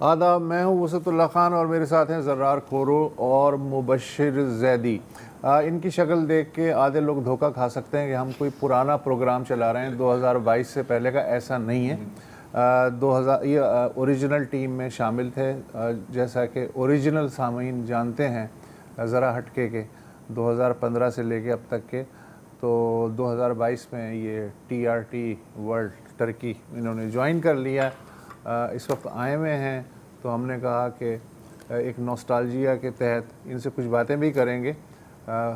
آداب، میں ہوں وسعت اللہ خان اور میرے ساتھ ہیں زرار کھورو اور مبشر زیدی۔ ان کی شکل دیکھ کے آدھے لوگ دھوکہ کھا سکتے ہیں کہ ہم کوئی پرانا پروگرام چلا رہے ہیں، 2022 سے پہلے کا ایسا نہیں ہے۔ یہ اوریجنل ٹیم میں شامل تھے، جیسا کہ اوریجنل سامعین جانتے ہیں ذرا ہٹکے کے 2015 سے لے کے اب تک کے، تو 2022 میں یہ TRT ورلڈ ٹرکی انہوں نے جوائن کر لیا، اس وقت آئے ہوئے ہیں۔ تو ہم نے کہا کہ ایک نوسٹالجیا کے تحت ان سے کچھ باتیں بھی کریں گے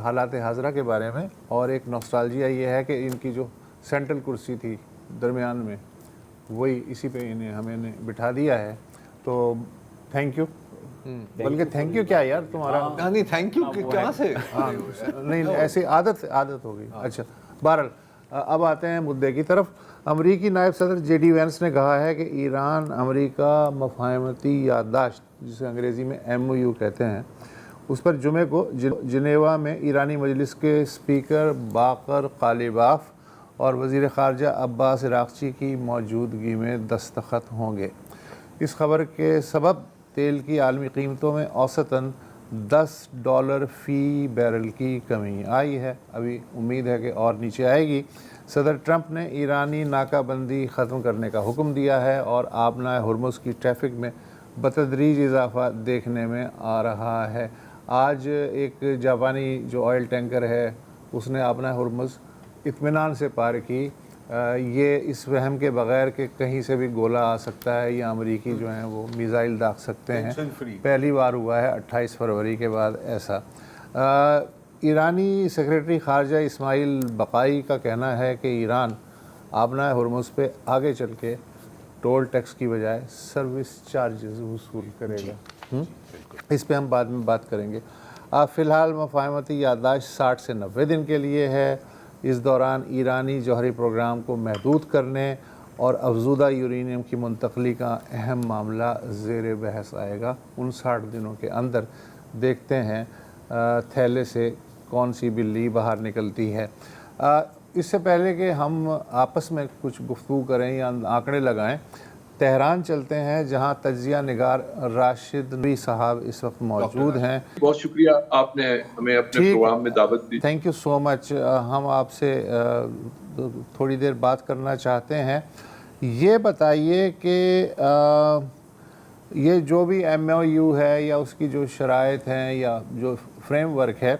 حالات حاضرہ کے بارے میں، اور ایک نوسٹالجیا یہ ہے کہ ان کی جو سینٹرل کرسی تھی درمیان میں، وہی اسی پہ ہمیں نے بٹھا دیا ہے۔ تو تھینک یو، بلکہ تھینک یو کیا یار تمہارا، نہیں تھینک یو کہاں سے، نہیں ایسی عادت ہو گئی۔ اچھا بہرحال اب آتے ہیں مدعے کی طرف۔ امریکی نائب صدر JD وینس نے کہا ہے کہ ایران امریکہ مفاہمتی یادداشت، جسے انگریزی میں MOU کہتے ہیں، اس پر جمعے کو جنیوا میں ایرانی مجلس کے اسپیکر باقر قالیباف اور وزیر خارجہ عباس عراقچی کی موجودگی میں دستخط ہوں گے۔ اس خبر کے سبب تیل کی عالمی قیمتوں میں اوسطاً $10 فی بیرل کی کمی آئی ہے۔ ابھی امید ہے کہ اور نیچے آئے گی۔ صدر ٹرمپ نے ایرانی ناکہ بندی ختم کرنے کا حکم دیا ہے اور آبنائے ہرمز کی ٹریفک میں بتدریج اضافہ دیکھنے میں آ رہا ہے۔ آج ایک جاپانی جو آئل ٹینکر ہے اس نے آبنائے ہرمز اطمینان سے پار کی، یہ اس وہم کے بغیر کہ کہیں سے بھی گولہ آ سکتا ہے یا امریکی جو ہیں وہ میزائل داغ سکتے ہیں۔ پہلی بار ہوا ہے 28 فروری کے بعد ایسا۔ ایرانی سیکریٹری خارجہ اسماعیل بقائی کا کہنا ہے کہ ایران آبنائے ہرمز پہ آگے چل کے ٹول ٹیکس کی بجائے سروس چارجز وصول کرے گا۔ اس پہ ہم بعد میں بات کریں گے۔ فی الحال مفاہمتی یادداشت 60 سے 90 دن کے لیے ہے۔ اس دوران ایرانی جوہری پروگرام کو محدود کرنے اور افزودہ یورینیم کی منتقلی کا اہم معاملہ زیر بحث آئے گا۔ ان 60 دنوں کے اندر دیکھتے ہیں تھیلے سے کون سی بلی باہر نکلتی ہے۔ اس سے پہلے کہ ہم آپس میں کچھ گفتگو کریں یا آنکڑے لگائیں، تہران چلتے ہیں جہاں تجزیہ نگار راشد نوری صاحب اس وقت موجود ہیں۔ بہت شکریہ، آپ نے ہمیں اپنے پروگرام میں دعوت دی۔ تھینک یو سو مچ۔ ہم آپ سے تھوڑی دیر بات کرنا چاہتے ہیں۔ یہ بتائیے کہ یہ جو بھی MOU ہے یا اس کی جو شرائط ہیں یا جو فریم ورک ہے،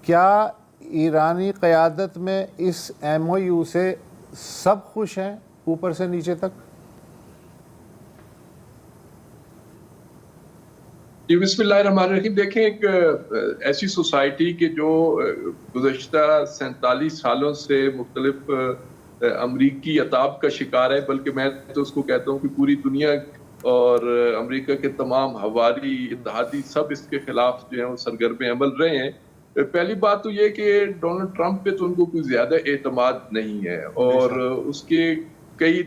کیا ایرانی قیادت میں اس MOU سے سب خوش ہیں اوپر سے نیچے تک؟ جی بسم اللہ الرحمن الرحیم۔ دیکھیں، ایک ایسی سوسائٹی کے جو گزشتہ 47 سالوں سے مختلف امریکی عطاب کا شکار ہے، بلکہ میں تو اس کو کہتا ہوں کہ پوری دنیا اور امریکہ کے تمام حوالی اتحادی سب اس کے خلاف جو ہیں وہ سرگرم عمل رہے ہیں۔ پہلی بات تو یہ کہ ڈونلڈ ٹرمپ پہ تو ان کو کوئی زیادہ اعتماد نہیں ہے، اور اس کے کئی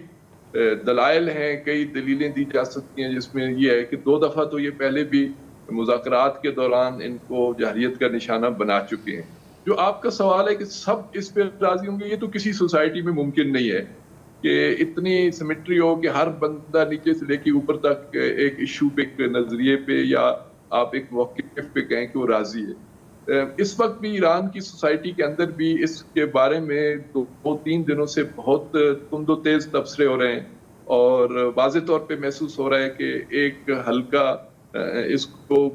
دلائل ہیں، کئی دلیلیں دی جا سکتی ہیں، جس میں یہ ہے کہ 2 دفعہ تو یہ پہلے بھی مذاکرات کے دوران ان کو جارحیت کا نشانہ بنا چکے ہیں۔ جو آپ کا سوال ہے کہ سب اس پہ راضی ہوں گے، یہ تو کسی سوسائٹی میں ممکن نہیں ہے کہ اتنی سیمیٹری ہو کہ ہر بندہ نیچے سے لے کے اوپر تک ایک ایشو پہ، ایک نظریے پہ یا آپ ایک موقف پہ کہیں کہ وہ راضی ہے۔ اس وقت بھی ایران کی سوسائٹی کے اندر بھی اس کے بارے میں 2-3 دنوں سے بہت تند و تیز تبصرے ہو رہے ہیں، اور واضح طور پہ محسوس ہو رہا ہے کہ ایک حلقہ اس کو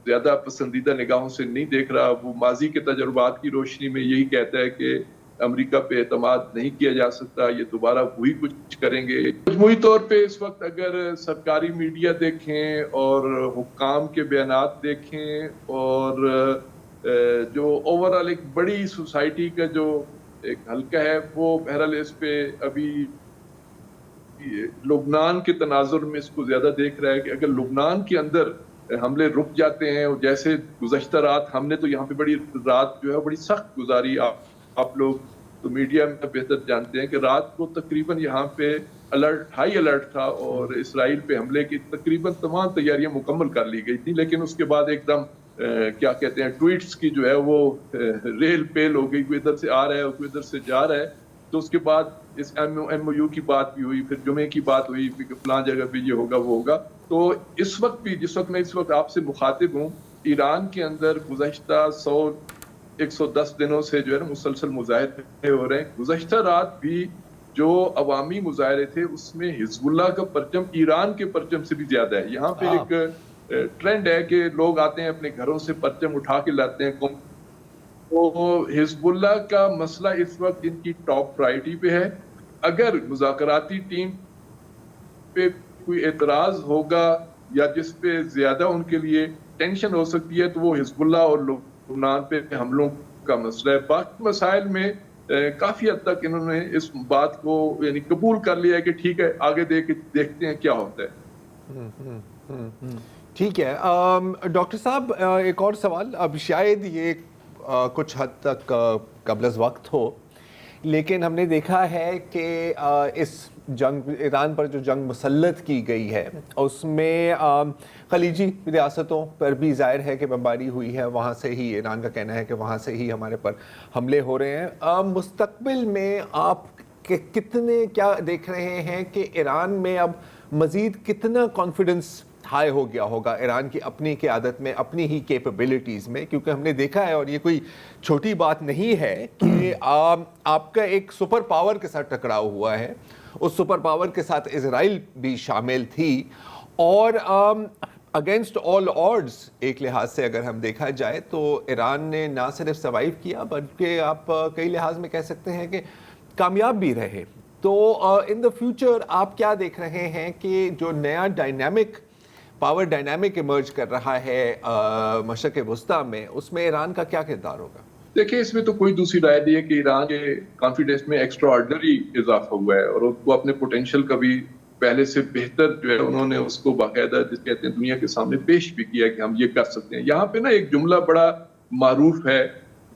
زیادہ پسندیدہ نگاہوں سے نہیں دیکھ رہا۔ وہ ماضی کے تجربات کی روشنی میں یہی کہتا ہے کہ امریکہ پہ اعتماد نہیں کیا جا سکتا، یہ دوبارہ وہی کچھ کریں گے۔ مجموعی طور پہ اس وقت اگر سرکاری میڈیا دیکھیں اور حکام کے بیانات دیکھیں اور جو اوورال ایک بڑی سوسائٹی کا جو ایک حلقہ ہے، وہ بہرحال اس پہ ابھی لبنان کے تناظر میں اس کو زیادہ دیکھ رہا ہے کہ اگر لبنان کے اندر حملے رک جاتے ہیں، اور جیسے گزشتہ رات ہم نے تو یہاں پہ بڑی رات جو ہے بڑی سخت گزاری، آپ لوگ تو میڈیا میں بہتر جانتے ہیں کہ رات کو تقریباً یہاں پہ ہائی الرٹ تھا، اور اسرائیل پہ حملے کی تقریباً تمام تیاریاں مکمل کر لی گئی تھی، لیکن اس کے بعد ایک دم کیا کہتے ہیں ٹویٹس کی جو ہے وہ ریل پیل ہو گئی، کوئی ادھر سے آ رہا ہے کوئی ادھر سے جا رہا ہے۔ تو اس کے بعد اس ایم او یو کی بات بھی ہوئی, پھر جمعے کی بات ہوئی کہ فلاں جگہ پہ یہ ہوگا وہ ہوگا. تو اس وقت بھی, جس وقت میں اس وقت آپ سے مخاطب ہوں, ایران کے اندر گزشتہ 110 دنوں سے جو ہے نا مسلسل مظاہرے ہو رہے ہیں. گزشتہ رات بھی جو عوامی مظاہرے تھے اس میں حزب اللہ کا پرچم ایران کے پرچم سے بھی زیادہ ہے. یہاں پہ ایک ٹرینڈ ہے کہ لوگ آتے ہیں اپنے گھروں سے پرچم اٹھا کے لاتے ہیں. تو حزب اللہ کا مسئلہ اس وقت ان کی ٹاپ پرائرٹی پہ ہے. اگر مذاکراتی ٹیم پہ کوئی اعتراض ہوگا یا جس پہ زیادہ ان کے لیے ٹینشن ہو سکتی ہے تو وہ حزب اللہ اور لبنان پہ حملوں کا مسئلہ ہے. باقی مسائل میں کافی حد تک انہوں نے اس بات کو یعنی قبول کر لیا ہے کہ ٹھیک ہے آگے دیکھتے ہیں کیا ہوتا ہے. ٹھیک ہے ڈاکٹر صاحب, ایک اور سوال. اب شاید یہ کچھ حد تک قبل از وقت ہو, لیکن ہم نے دیکھا ہے کہ اس جنگ, ایران پر جو جنگ مسلط کی گئی ہے اس میں خلیجی ریاستوں پر بھی ظاہر ہے کہ بمباری ہوئی ہے. وہاں سے ہی ایران کا کہنا ہے کہ وہاں سے ہی ہمارے پر حملے ہو رہے ہیں. مستقبل میں آپ کتنے کیا دیکھ رہے ہیں کہ ایران میں اب مزید کتنا کانفیڈنس ہائی ہو گیا ہوگا ایران کی اپنی قیادت میں, اپنی ہی کیپبلٹیز میں؟ کیونکہ ہم نے دیکھا ہے, اور یہ کوئی چھوٹی بات نہیں ہے, کہ آپ کا ایک سپر پاور کے ساتھ ٹکراؤ ہوا ہے. اس سپر پاور کے ساتھ اسرائیل بھی شامل تھی, اور اگینسٹ آل آڈز ایک لحاظ سے اگر ہم دیکھا جائے تو ایران نے نہ صرف سروائیو کیا بلکہ آپ کئی لحاظ میں کہہ سکتے ہیں کہ کامیاب بھی رہے. تو ان دا فیوچر آپ کیا دیکھ رہے ہیں کہ جو نیا پاور ڈائنامک ایمرج کر رہا ہے مشرق وسطیٰ میں, اس میں ایران کا کیا کردار ہوگا؟ دیکھیں, اس میں تو کوئی دوسری رائے نہیں ہے کہ ایران کے کانفیڈنس میں ایکسٹرا آرڈنری اضافہ ہوا ہے, اور اس کو اپنے پوٹینشیل کا بھی پہلے سے بہتر جو ہے انہوں نے اس کو باقاعدہ جس کہتے ہیں دنیا کے سامنے پیش بھی کیا کہ ہم یہ کر سکتے ہیں. یہاں پہ نا ایک جملہ بڑا معروف ہے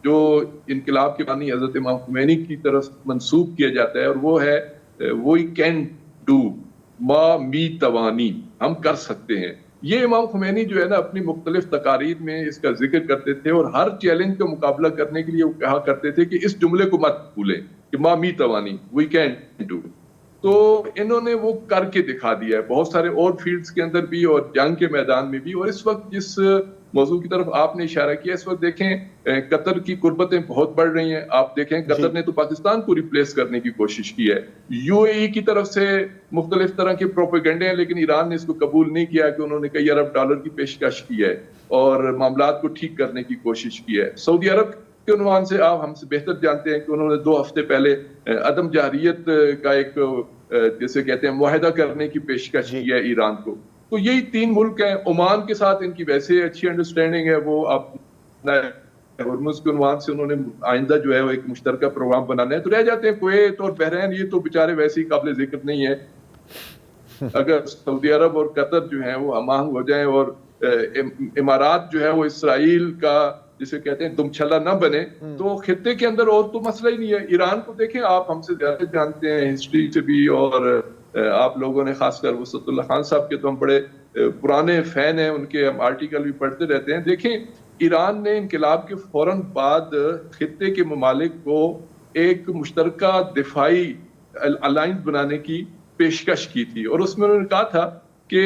جو انقلاب کے بانی حضرت امام خمینی کی طرف منسوب کیا جاتا ہے, اور وہ ہے وی کین ڈو ما می توانی, ہم کر سکتے ہیں. یہ امام خمینی جو ہے نا اپنی مختلف تقاریر میں اس کا ذکر کرتے تھے, اور ہر چیلنج کا مقابلہ کرنے کے لیے وہ کہا کرتے تھے کہ اس جملے کو مت بھولیں کہ ما می توانی, وی کین ڈو. تو انہوں نے وہ کر کے دکھا دیا ہے بہت سارے اور فیلڈز کے اندر بھی اور جنگ کے میدان میں بھی. اور اس وقت جس موضوع کی طرف آپ نے اشارہ کیا, اس وقت دیکھیں قطر کی قربتیں بہت بڑھ رہی ہیں. آپ دیکھیں قطر نے تو پاکستان کو ریپلیس کرنے کی کوشش کی ہے. یو اے ای کی طرف سے مختلف طرح کے پروپیگنڈے ہیں, لیکن ایران نے اس کو قبول نہیں کیا کہ انہوں نے کئی ارب ڈالر کی پیشکش کی ہے اور معاملات کو ٹھیک کرنے کی کوشش کی ہے. سعودی عرب کے عنوان سے آپ ہم سے بہتر جانتے ہیں کہ انہوں نے 2 ہفتے پہلے عدم جارحیت کا ایک جیسے کہتے ہیں معاہدہ کرنے کی پیشکش کی ہے ایران کو. تو یہی 3 ملک ہیں. عمان کے ساتھ ان کی ویسے اچھی انڈرسٹینڈنگ ہے, وہ آپ ہرمز کے عنوان سے انہوں نے آئندہ جو ہے وہ ایک مشترکہ پروگرام بنانا ہے. تو رہ جاتے ہیں کویت اور بحرین, یہ تو بیچارے ویسے ہی قابل ذکر نہیں ہے. اگر سعودی عرب اور قطر جو ہیں وہ ہم آہنگ ہو جائیں اور امارات جو ہے وہ اسرائیل کا جسے کہتے ہیں دم چھلا نہ بنے, تو خطے کے اندر اور تو مسئلہ ہی نہیں ہے. ایران کو دیکھیں, آپ ہم سے زیادہ جانتے ہیں ہسٹری سے بھی, اور آپ لوگوں نے خاص کر وسعت اللہ خان صاحب کے تو ہم بڑے پرانے فین ہیں, ان کے ہم آرٹیکل بھی پڑھتے رہتے ہیں. دیکھیں, ایران نے انقلاب کے فوراً بعد خطے کے ممالک کو ایک مشترکہ دفاعی الائنس بنانے کی پیشکش کی تھی, اور اس میں انہوں نے کہا تھا کہ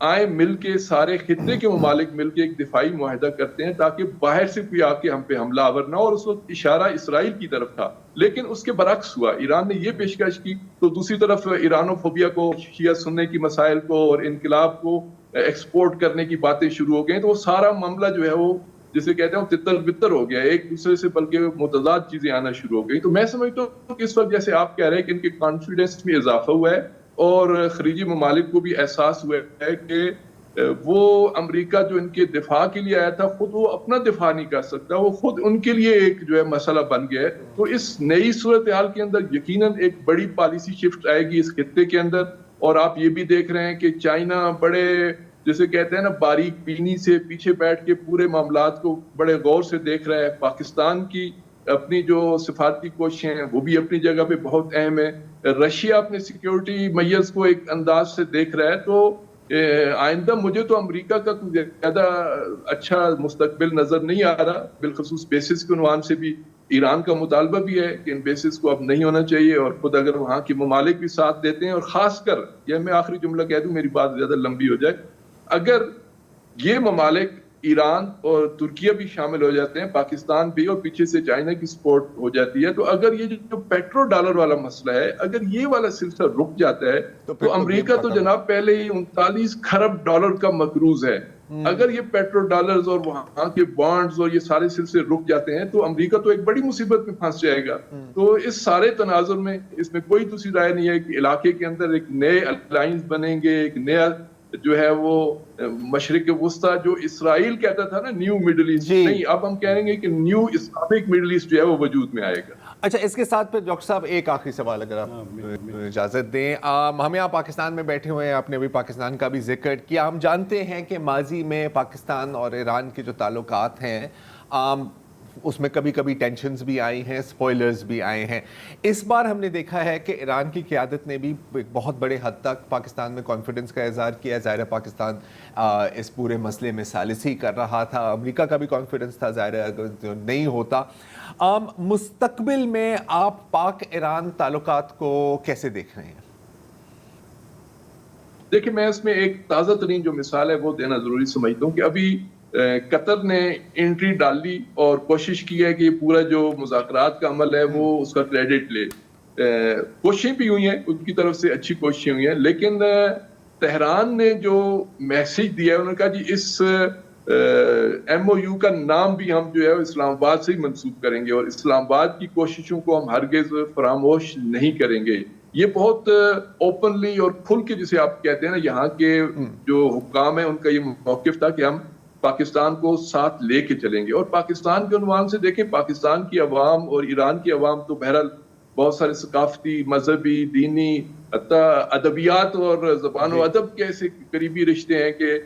آئیں مل کے سارے خطے کے ممالک مل کے ایک دفاعی معاہدہ کرتے ہیں تاکہ باہر سے کوئی آ کے ہم پہ حملہ آور نہ ہو. اور اس وقت اشارہ اسرائیل کی طرف تھا, لیکن اس کے برعکس ہوا. ایران نے یہ پیشکش کی تو دوسری طرف ایرانوفوبیا کو, شیعہ سننے کی مسائل کو اور انقلاب کو ایکسپورٹ کرنے کی باتیں شروع ہو گئی. تو وہ سارا معاملہ جو ہے وہ جسے کہتے ہیں تتر بتر ہو گیا, ایک دوسرے سے بلکہ متضاد چیزیں آنا شروع ہو گئی. تو میں سمجھتا ہوں کہ اس وقت جیسے آپ کہہ رہے ہیں کہ ان کے کانفیڈنس میں اضافہ ہوا ہے, اور خلیجی ممالک کو بھی احساس ہوا ہے کہ وہ امریکہ جو ان کے دفاع کے لیے آیا تھا خود وہ اپنا دفاع نہیں کر سکتا, وہ خود ان کے لیے ایک جو ہے مسئلہ بن گیا ہے. تو اس نئی صورتحال کے اندر یقیناً ایک بڑی پالیسی شفٹ آئے گی اس خطے کے اندر. اور آپ یہ بھی دیکھ رہے ہیں کہ چائنا بڑے جسے کہتے ہیں نا باریک بینی سے پیچھے بیٹھ کے پورے معاملات کو بڑے غور سے دیکھ رہا ہے. پاکستان کی اپنی جو سفارتی کوششیں ہیں وہ بھی اپنی جگہ پہ بہت اہم ہے. رشیا اپنے سیکیورٹی میئرز کو ایک انداز سے دیکھ رہا ہے. تو آئندہ مجھے تو امریکہ کا کوئی زیادہ اچھا مستقبل نظر نہیں آ رہا, بالخصوص بیسس کے عنوان سے بھی. ایران کا مطالبہ بھی ہے کہ ان بیسز کو اب نہیں ہونا چاہیے, اور خود اگر وہاں کے ممالک بھی ساتھ دیتے ہیں, اور خاص کر یہ میں آخری جملہ کہہ دوں, میری بات زیادہ لمبی ہو جائے, اگر یہ ممالک ایران اور ترکیہ بھی شامل ہو جاتے ہیں, پاکستان بھی, اور پیچھے سے چائنا کی سپورٹ ہو جاتی ہے, تو اگر یہ جو پیٹرو ڈالر والا مسئلہ ہے, اگر یہ والا سلسلہ رک جاتا ہے تو امریکہ تو جناب پہلے ہی 39 کھرب ڈالر کا مقروض ہے. اگر یہ پیٹرو ڈالرز اور وہاں کے بانڈز اور یہ سارے سلسلے رک جاتے ہیں تو امریکہ تو ایک بڑی مصیبت میں پھنس جائے گا. تو اس سارے تناظر میں اس میں کوئی دوسری رائے نہیں ہے کہ علاقے کے اندر ایک نئے الائنس بنیں گے, ایک نیا جو ہے وہ مشرق وسطیٰ, جو اسرائیل کہتا تھا نا نیو مڈل ایسٹ, نہیں, اب ہم کہیں گے کہ نیو اسلامک مڈل ایسٹ جو ہے وہ وجود میں آئے گا. اچھا, اس کے ساتھ پھر ڈاکٹر صاحب ایک آخری سوال اگر آپ اجازت دیں. ہم یہاں پاکستان میں بیٹھے ہوئے ہیں, آپ نے ابھی پاکستان کا بھی ذکر کیا. ہم جانتے ہیں کہ ماضی میں پاکستان اور ایران کے جو تعلقات ہیں اس میں کبھی کبھی ٹینشنز بھی آئی ہیں, سپوائلرز بھی آئے ہیں. اس بار ہم نے دیکھا ہے کہ ایران کی قیادت نے بھی ایک بہت بڑے حد تک پاکستان میں کانفیڈنس کا اظہار کیا. ظاہر ہے پاکستان اس پورے مسئلے میں ثالثی کر رہا تھا, امریکہ کا بھی کانفیڈنس تھا, ظاہر ہے اگر نہیں ہوتا. مستقبل میں آپ پاک ایران تعلقات کو کیسے دیکھ رہے ہیں؟ دیکھیں, میں اس میں ایک تازہ ترین جو مثال ہے وہ دینا ضروری سمجھتا ہوں کہ ابھی قطر نے انٹری ڈال لی اور کوشش کی ہے کہ یہ پورا جو مذاکرات کا عمل ہے وہ اس کا کریڈٹ لے. کوششیں بھی ہوئی ہیں, ان کی طرف سے اچھی کوششیں ہوئی ہیں, لیکن تہران نے جو میسج دیا ہے, انہوں نے کہا جی اس ایم او یو کا نام بھی ہم جو ہے اسلام آباد سے ہی منسوب کریں گے, اور اسلام آباد کی کوششوں کو ہم ہرگز فراموش نہیں کریں گے. یہ بہت اوپنلی اور کھل کے جسے آپ کہتے ہیں نا, یہاں کے جو حکام ہیں ان کا یہ موقف تھا کہ ہم پاکستان کو ساتھ لے کے چلیں گے. اور پاکستان کے عنوان سے دیکھیں, پاکستان کی عوام اور ایران کی عوام تو بہرحال بہت سارے ثقافتی, مذہبی, دینی, حتیٰ ادبیات اور زبان و ادب کے ایسے قریبی رشتے ہیں کہ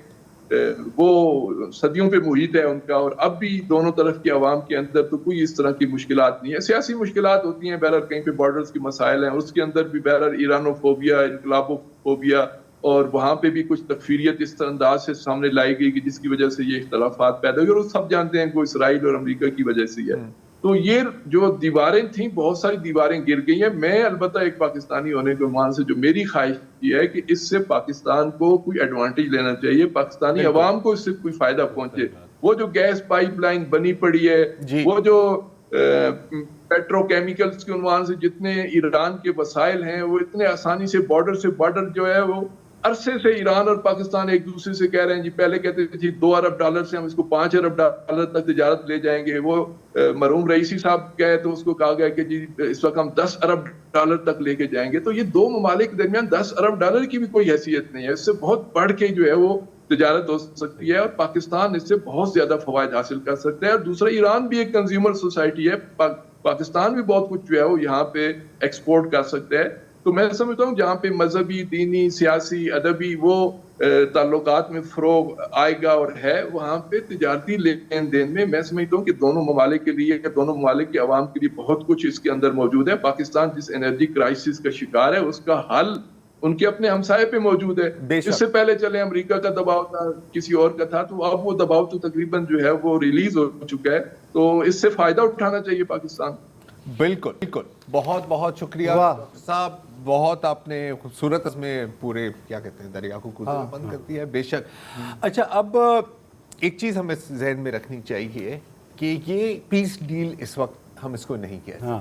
وہ صدیوں پہ محیط ہے ان کا, اور اب بھی دونوں طرف کی عوام کے اندر تو کوئی اس طرح کی مشکلات نہیں ہے. سیاسی مشکلات ہوتی ہیں بہرحال, کہیں پہ بارڈرز کی مسائل ہیں, اس کے اندر بھی بہرحال ایرانو فوبیا, انقلابو فوبیا, اور وہاں پہ بھی کچھ تکفیریت اس انداز سے سامنے لائی گئی کہ جس کی وجہ سے یہ اختلافات پیدا ہوئے, اور سب جانتے ہیں کہ وہ اسرائیل اور امریکہ کی وجہ سے ہے. تو یہ جو دیواریں تھیں, بہت ساری دیواریں گر گئی ہیں. میں البتہ ایک پاکستانی ہونے کے عنوان سے جو میری خواہش یہ ہے کہ اس سے پاکستان کو کوئی ایڈوانٹیج لینا چاہیے, پاکستانی عوام کو اس سے کوئی فائدہ پہنچے. وہ جو گیس پائپ لائن بنی پڑی ہے, وہ جو پیٹرو کیمیکلز کے عنوان سے جتنے ایران کے وسائل ہیں, وہ اتنے آسانی سے بارڈر سے بارڈر جو ہے وہ عرصے سے ایران اور پاکستان ایک دوسرے سے کہہ رہے ہیں جی, پہلے کہتے تھے جی 2 ارب ڈالر سے ہم اس کو 5 ارب ڈالر تک تجارت لے جائیں گے. وہ مرحوم رئیسی صاحب گئے تو اس کو کہا گیا کہ جی اس وقت ہم 10 ارب ڈالر تک لے کے جائیں گے. تو یہ دو ممالک کے درمیان 10 ارب ڈالر کی بھی کوئی حیثیت نہیں ہے, اس سے بہت بڑھ کے جو ہے وہ تجارت ہو سکتی ہے, اور پاکستان اس سے بہت زیادہ فوائد حاصل کر سکتا ہے. اور دوسرا, ایران بھی ایک کنزیومر سوسائٹی ہے, پاکستان بھی بہت کچھ جو ہے وہ یہاں پہ ایکسپورٹ کر سکتا ہے. تو میں سمجھتا ہوں جہاں پہ مذہبی, دینی, سیاسی, ادبی وہ تعلقات میں فروغ آئے گا اور ہے, وہاں پہ تجارتی لین دین میں میں سمجھتا ہوں کہ دونوں ممالک کے لیے, دونوں ممالک کے عوام کے لیے بہت کچھ اس کے اندر موجود ہے. پاکستان جس انرجی کرائسس کا شکار ہے, اس کا حل ان کے اپنے ہمسائے پہ موجود ہے. اس سے پہلے چلے امریکہ کا دباؤ تھا, کسی اور کا تھا, تو اب وہ دباؤ تو تقریباً جو ہے وہ ریلیز ہو چکا ہے. تو اس سے فائدہ اٹھانا چاہیے پاکستان. بالکل بالکل, بہت بہت شکریہ صاحب, بہت آپ نے خوبصورت اس میں پورے کیا کہتے ہیں دریا کو بند کر دیا ہے. بے شک. اچھا, اب ایک چیز ہمیں ذہن میں رکھنی چاہیے کہ یہ پیس ڈیل اس وقت ہم اس کو نہیں کہتے,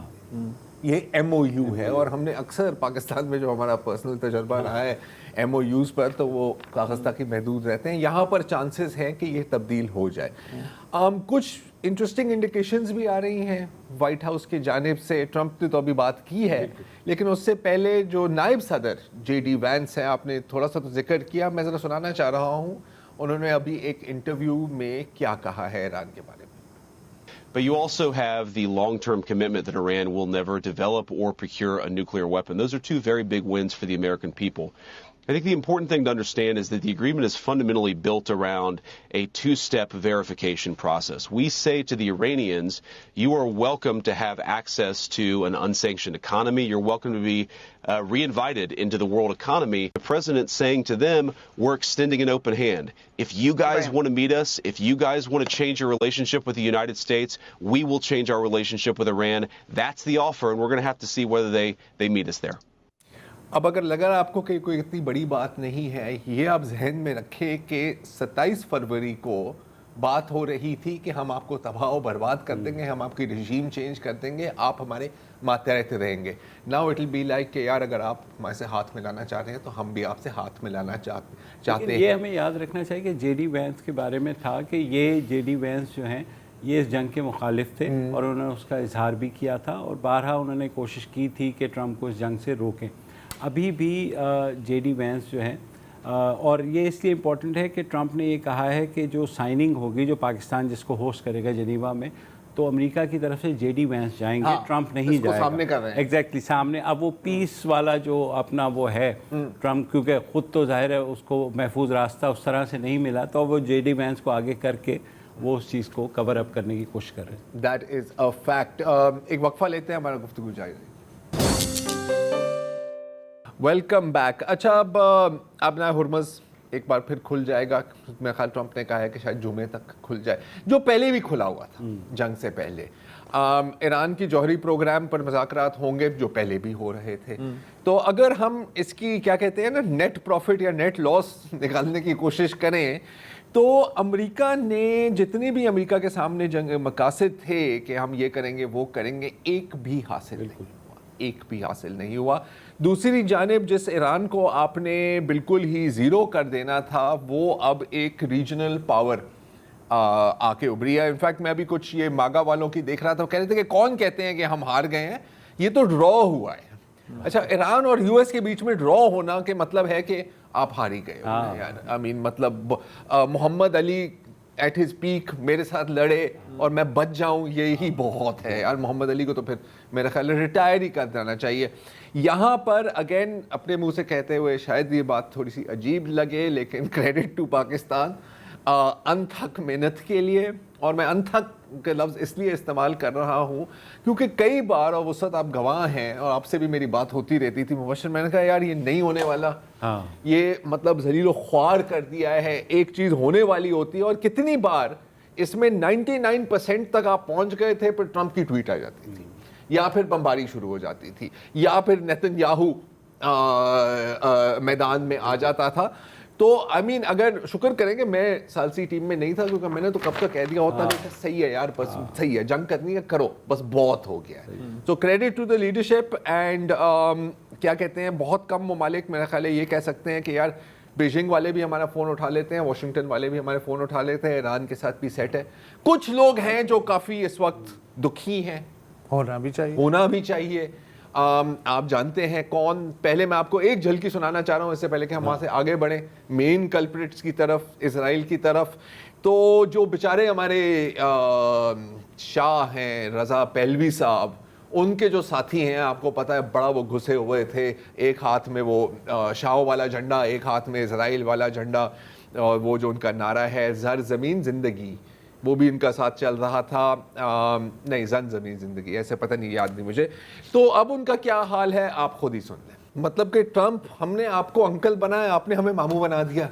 یہ ایم او یو ہے, اور ہم نے اکثر پاکستان میں جو ہمارا پرسنل تجربہ رہا ہے ایم او یوز پر, تو وہ کاغذ تک ہی محدود رہتے ہیں. یہاں پر چانسز ہیں کہ یہ تبدیل ہو جائے. کچھ انٹرسٹنگ انڈیکیشنز بھی آ رہی ہیں وائٹ ہاؤس کی جانب سے. ٹرمپ نے تو ابھی بات کی ہے, لیکن اس سے پہلے جو نائب صدر جے ڈی وینس ہیں, آپ نے تھوڑا سا تو ذکر کیا, میں ذرا سنانا چاہ رہا ہوں انہوں نے ابھی ایک انٹرویو میں کیا کہا ہے ایران کے بارے میں. But you also have the long-term commitment that Iran will never develop or procure a nuclear weapon. Those are two very big wins for the American people. I think the important thing to understand is that the agreement is fundamentally built around a two-step verification process. We say to the Iranians, you are welcome to have access to an unsanctioned economy. You're welcome to be reinvited into the world economy. The president's saying to them, we're extending an open hand. If you guys want to meet us, if you guys want to change your relationship with the United States, we will change our relationship with Iran. That's the offer, and we're going to have to see whether they meet us there. اب اگر لگا آپ کو کہ کوئی اتنی بڑی بات نہیں ہے، یہ آپ ذہن میں رکھیں کہ 27 فروری کو بات ہو رہی تھی کہ ہم آپ کو تباہ و برباد کر دیں گے، ہم آپ کی رژیم چینج کر دیں گے، آپ ہمارے ماتحت رہیں گے. Now it will be like کہ یار اگر آپ ہمارے سے ہاتھ ملانا چاہ رہے ہیں تو ہم بھی آپ سے ہاتھ ملانا چاہتے ہیں. یہ ہمیں یاد رکھنا چاہیے کہ جے ڈی وینس کے بارے میں تھا کہ یہ جے ڈی وینس جو ہیں یہ اس جنگ کے مخالف تھے اور انہوں نے اس کا اظہار بھی کیا تھا اور بارہا انہوں نے کوشش کی تھی کہ ٹرمپ کو اس جنگ سے روکیں. ابھی بھی جے ڈی وینس جو ہیں اور یہ اس لیے امپورٹنٹ ہے کہ ٹرمپ نے یہ کہا ہے کہ جو سائننگ ہوگی جو پاکستان جس کو ہوسٹ کرے گا جنیوا میں تو امریکہ کی طرف سے جے ڈی وینس جائیں گے، ٹرمپ نہیں جائے گا. ایگزیکٹلی سامنے اب وہ پیس والا جو اپنا وہ ہے ٹرمپ، کیونکہ خود تو ظاہر ہے اس کو محفوظ راستہ اس طرح سے نہیں ملا تو وہ جے ڈی وینس کو آگے کر کے وہ اس چیز کو کور اپ کرنے کی کوشش کر رہے ہیں. That is a fact. ایک وقفہ لیتے ہیں، ہمارا گفتگو جاری رہے گی. Welcome back. اچھا اب نا ہرمز ایک بار پھر کھل جائے گا. میرا خیال ٹرمپ نے کہا ہے کہ شاید جمعے تک کھل جائے، جو پہلے بھی کھلا ہوا تھا جنگ سے پہلے. ایران کی جوہری پروگرام پر مذاکرات ہوں گے جو پہلے بھی ہو رہے تھے. تو اگر ہم اس کی کیا کہتے ہیں نا نیٹ پروفٹ یا نیٹ لاس نکالنے کی کوشش کریں تو امریکہ نے جتنے بھی امریکہ کے سامنے جنگ مقاصد تھے کہ ہم یہ کریں گے وہ کریں گے، ایک بھی حاصل نہیں ہوا. دوسری جانب جس ایران کو آپ نے بالکل ہی زیرو کر دینا تھا وہ اب ایک ریجنل پاور آ کے ابھری ہے. انفیکٹ میں ابھی کچھ یہ ماگا والوں کی دیکھ رہا تھا، کہہ رہے تھے کہ کون کہتے ہیں کہ ہم ہار گئے ہیں، یہ تو ڈرا ہوا ہے. اچھا ایران اور یو ایس کے بیچ میں ڈرا ہونا کے مطلب ہے کہ آپ ہار ہی گئے ہو یار. آئی مین مطلب محمد علی ایٹ ہز پیک میرے ساتھ لڑے اور میں بچ جاؤں، یہی بہت ہے یار. محمد علی کو تو پھر میرا خیال ہے ریٹائر ہی کر دینا چاہیے. یہاں پر اگین اپنے منہ سے کہتے ہوئے شاید یہ بات تھوڑی سی عجیب لگے لیکن کریڈٹ ٹو پاکستان انتھک محنت کے لیے. اور میں انتھک کا لفظ اس لیے استعمال کر رہا ہوں کیونکہ کئی بار اور وسعت آپ گواہ ہیں اور آپ سے بھی میری بات ہوتی رہتی تھی مبشر، میں نے کہا یار یہ نہیں ہونے والا، یہ مطلب ذلیل و خوار کر دیا ہے. ایک چیز ہونے والی ہوتی ہے اور کتنی بار اس میں 99% تک آپ پہنچ گئے تھے، پھر ٹرمپ کی ٹویٹ آ جاتی تھی یا پھر بمباری شروع ہو جاتی تھی یا پھر نیتن یاہو میدان میں آ جاتا تھا. تو آئی مین اگر شکر کریں گے میں ثالثی ٹیم میں نہیں تھا کیونکہ میں نے تو کب تک کہہ دیا ہوتا کہ صحیح ہے یار، بس صحیح ہے، جنگ کرنی ہے کرو، بس بہت ہو گیا ہے. تو credit to the leadership and کیا کہتے ہیں بہت کم ممالک میرا خیال ہے یہ کہہ سکتے ہیں کہ یار بیجنگ والے بھی ہمارا فون اٹھا لیتے ہیں، واشنگٹن والے بھی ہمارے فون اٹھا لیتے ہیں، ایران کے ساتھ بھی سیٹ ہے. کچھ لوگ ہیں جو کافی اس وقت دکھی ہیں، ہونا بھی چاہیے. آپ جانتے ہیں کون. پہلے میں آپ کو ایک جھلکی سنانا چاہ رہا ہوں اس سے پہلے کہ ہم وہاں سے آگے بڑھیں مین کلپریٹس کی طرف، اسرائیل کی طرف. تو جو بیچارے ہمارے شاہ ہیں رضا پہلوی صاحب، ان کے جو ساتھی ہیں آپ کو پتہ ہے بڑا وہ گھسے ہوئے تھے، ایک ہاتھ میں وہ شاہ والا جھنڈا، ایک ہاتھ میں اسرائیل والا جھنڈا، اور وہ جو ان کا نعرہ ہے زر زمین زندگی وہ بھی ان کا ساتھ چل رہا تھا. نہیں زن زمین زندگی ایسے پتہ نہیں، یاد نہیں مجھے. تو اب ان کا کیا حال ہے آپ خود ہی سن لیں. مطلب کہ ٹرمپ ہم نے آپ کو انکل بنایا، آپ نے ہمیں ماموں بنا دیا.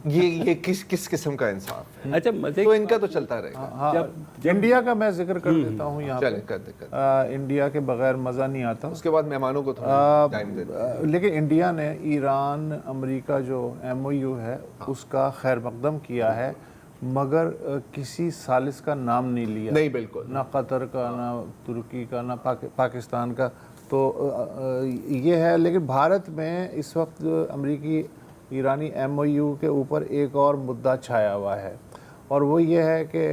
یہ کس قسم کا انصاف ہے؟ اچھا تو ان کا تو چلتا رہے گا. جب انڈیا کا میں ذکر کر دیتا ہوں یہاں پہ، انڈیا کے بغیر مزہ نہیں آتا. اس کے بعد مہمانوں کو تھوڑا ٹائم دے دیں. لیکن انڈیا نے ایران امریکہ جو MOU ہے اس کا خیر مقدم کیا ہے مگر کسی ثالث کا نام نہیں لیا. نہیں بالکل، نہ قطر کا، نہ ترکی کا، نہ پاکستان کا. تو یہ ہے. لیکن بھارت میں اس وقت امریکی ایرانی MOU کے اوپر ایک اور مدعا چھایا ہوا ہے اور وہ یہ ہے کہ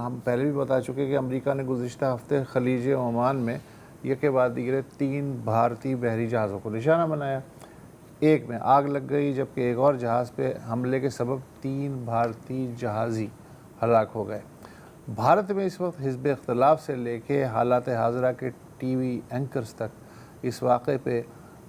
ہم پہلے بھی بتا چکے کہ امریکہ نے گزشتہ ہفتے خلیج عمان میں یکے بعد دیگرے 3 بھارتی بحری جہازوں کو نشانہ بنایا. ایک میں آگ لگ گئی جبکہ ایک اور جہاز پہ حملے کے سبب 3 بھارتی جہازی ہلاک ہو گئے. بھارت میں اس وقت حزب اختلاف سے لے کے حالات حاضرہ کے TV اینکرز تک اس واقعے پہ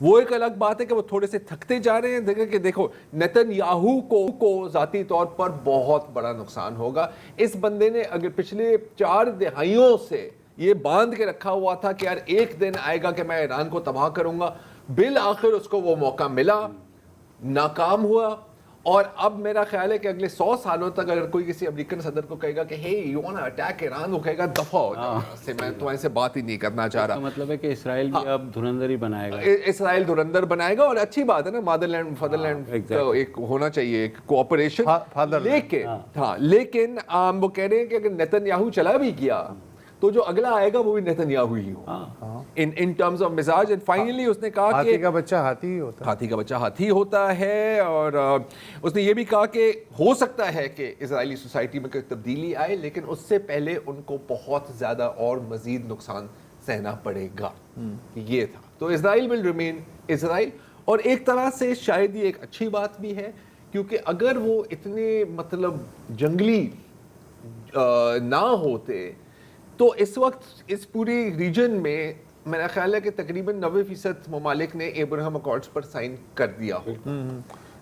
وہ ایک الگ بات ہے کہ وہ تھوڑے سے تھکتے جا رہے ہیں. دیکھیں کہ دیکھو نیتن یاہو کو ذاتی طور پر بہت بڑا نقصان ہوگا. اس بندے نے اگر پچھلے 4 دہائیوں سے یہ باندھ کے رکھا ہوا تھا کہ یار ایک دن آئے گا کہ میں ایران کو تباہ کروں گا, بالآخر اس کو وہ موقع ملا, ناکام ہوا. اور اب میرا خیال ہے کہ اگلے 100 سالوں تک اگر کوئی کسی امریکن صدر کو کہے گا کہ hey you wanna attack Iran, وہ کہے گا دفع ہو جاؤ سے, میں تمہارے سے بات ہی نہیں کرنا چاہ رہا. مطلب ہے کہ اسرائیل بھی اب دھرندر ہی بنائے گا. اسرائیل دھرندر بنائے گا, اور اچھی بات ہے نا, مادر لینڈ فادر لینڈ ایک ہونا چاہیے, ایک کوآپریشن. لیکن وہ کہہ رہے ہیں کہ اگر نیتن یاہو چلا بھی گیا تو جو اگلا آئے گا وہ بھی Nitin Yahoo he who in terms of مزاج. اینڈ فائنلی اس نے کہا کہ ہاتھی کا بچہ ہاتھی ہی ہوتا ہے, ہاتھی کا بچہ ہاتھی ہوتا ہے. اور اس نے یہ بھی کہا کہ ہو سکتا ہے کہ اسرائیلی سوسائٹی میں کوئی تبدیلی آئے, لیکن اس سے پہلے ان کو بہت زیادہ اور مزید نقصان سہنا پڑے گا. یہ تھا. تو اسرائیل ول ریمین اسرائیل. اور ایک طرح سے شاید یہ ایک اچھی بات بھی ہے, کیونکہ اگر وہ اتنے مطلب جنگلی نہ ہوتے تو اس وقت اس پوری ریجن میں میرا خیال ہے کہ تقریباً 90% ممالک نے ایبراہم اکارڈز پر سائن کر دیا ہو.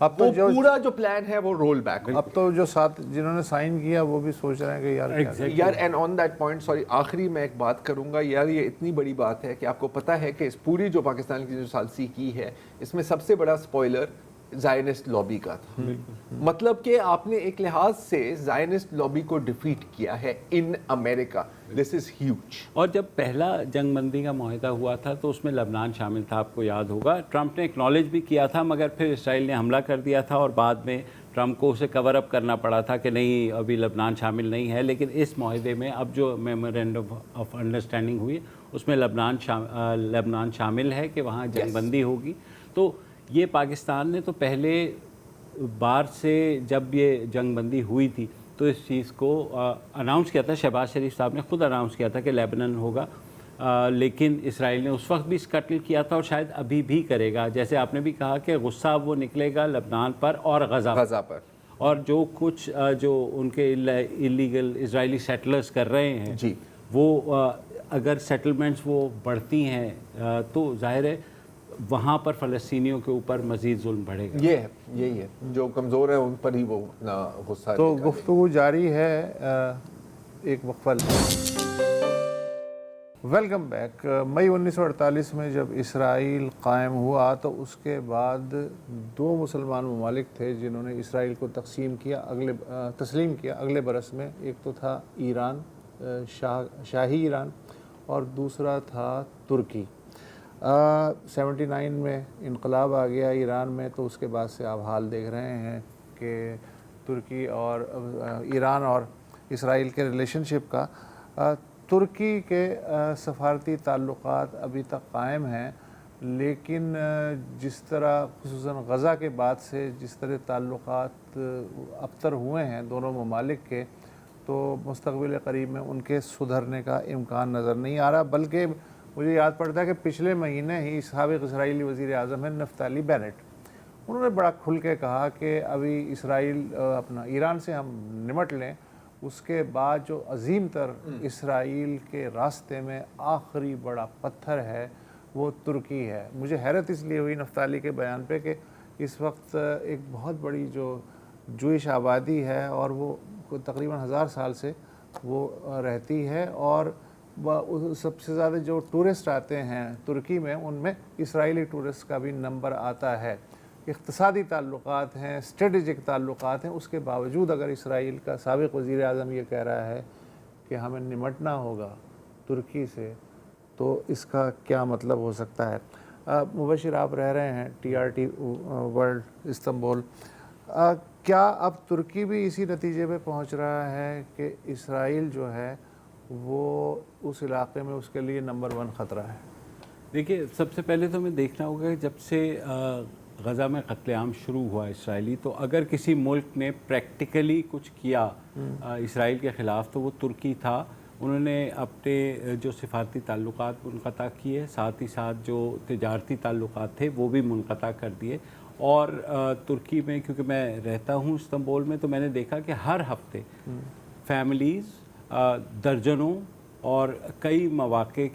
اب تو جو پورا جو پلان ہے وہ رول بیک. اب تو جو 7 جنہوں نے سائن کیا وہ بھی سوچ رہے ہیں کہ یار and on that point sorry آخری میں ایک بات کروں گا یار, یہ اتنی بڑی بات ہے کہ آپ کو پتہ ہے کہ اس پوری جو پاکستان کی جو ثالثی کی ہے اس میں سب سے بڑا سپوائلر زائنسٹ لابی کا تھا. مطلب کہ آپ نے ایک لحاظ سے زائنسٹ لابی کو ڈیفیٹ کیا ہے ان امریکہ. دس از ہیوج. اور جب پہلا جنگ بندی کا معاہدہ ہوا تھا تو اس میں لبنان شامل تھا, آپ کو یاد ہوگا. ٹرمپ نے اکنالج بھی کیا تھا, مگر پھر اسرائیل نے حملہ کر دیا تھا اور بعد میں ٹرمپ کو اسے کور اپ کرنا پڑا تھا کہ نہیں ابھی لبنان شامل نہیں ہے. لیکن اس معاہدے میں اب جو میمورینڈم آف انڈرسٹینڈنگ ہوئی اس میں لبنان شامل ہے کہ وہاں جنگ بندی ہوگی. تو یہ پاکستان نے تو پہلے بار سے جب یہ جنگ بندی ہوئی تھی تو اس چیز کو اناؤنس کیا تھا, شہباز شریف صاحب نے خود اناؤنس کیا تھا کہ لیبنن ہوگا, لیکن اسرائیل نے اس وقت بھی اسکٹل کیا تھا اور شاید ابھی بھی کرے گا. جیسے آپ نے بھی کہا کہ غصہ وہ نکلے گا لبنان پر اور غزہ پر, اور جو کچھ جو ان کے ایلیگل اسرائیلی سیٹلرز کر رہے ہیں جی, وہ اگر سیٹلمنٹس وہ بڑھتی ہیں تو ظاہر ہے وہاں پر فلسطینیوں کے اوپر مزید ظلم بڑھے گا. یہ ہے, یہی ہے, جو کمزور ہے ان پر ہی وہ غصہ. تو گفتگو جاری ہے, ایک وقفہ. Welcome back. مئی 1948 میں جب اسرائیل قائم ہوا تو اس کے بعد 2 مسلمان ممالک تھے جنہوں نے اسرائیل کو تسلیم کیا اگلے برس میں. ایک تو تھا ایران, شاہی ایران, اور دوسرا تھا ترکی. 79 میں انقلاب آ گیا ایران میں, تو اس کے بعد سے آپ حال دیکھ رہے ہیں کہ ترکی اور ایران اور اسرائیل کے ریلیشن شپ کا. ترکی کے سفارتی تعلقات ابھی تک قائم ہیں, لیکن جس طرح خصوصاً غزہ کے بعد سے جس طرح تعلقات ابتر ہوئے ہیں دونوں ممالک کے, تو مستقبل قریب میں ان کے سدھرنے کا امکان نظر نہیں آ رہا. بلکہ مجھے یاد پڑتا ہے کہ پچھلے مہینے ہی سابق اسرائیلی وزیر اعظم ہیں نفتالی بینٹ, انہوں نے بڑا کھل کے کہا کہ ابھی ایران سے ہم نمٹ لیں, اس کے بعد جو عظیم تر اسرائیل کے راستے میں آخری بڑا پتھر ہے وہ ترکی ہے. مجھے حیرت اس لیے ہوئی نفتالی کے بیان پہ کہ اس وقت ایک بہت بڑی جو جوئش آبادی ہے اور وہ تقریباً 1000 سال سے وہ رہتی ہے, اور سب سے زیادہ جو ٹورسٹ آتے ہیں ترکی میں ان میں اسرائیلی ٹورسٹ کا بھی نمبر آتا ہے. اقتصادی تعلقات ہیں, اسٹریٹجک تعلقات ہیں, اس کے باوجود اگر اسرائیل کا سابق وزیر اعظم یہ کہہ رہا ہے کہ ہمیں نمٹنا ہوگا ترکی سے, تو اس کا کیا مطلب ہو سکتا ہے. مبشر آپ رہ رہے ہیں TRT ورلڈ استنبول, کیا اب ترکی بھی اسی نتیجے پہ پہنچ رہا ہے کہ اسرائیل جو ہے وہ اس علاقے میں اس کے لیے نمبر 1 خطرہ ہے؟ دیکھیے, سب سے پہلے تو ہمیں دیکھنا ہوگا کہ جب سے غزہ میں قتل عام شروع ہوا اسرائیلی, تو اگر کسی ملک نے پریکٹیکلی کچھ کیا اسرائیل کے خلاف تو وہ ترکی تھا. انہوں نے اپنے جو سفارتی تعلقات منقطع کیے, ساتھ ہی ساتھ جو تجارتی تعلقات تھے وہ بھی منقطع کر دیے. اور ترکی میں کیونکہ میں رہتا ہوں استنبول میں, تو میں نے دیکھا کہ ہر ہفتے فیملیز درجنوں اور کئی مواقع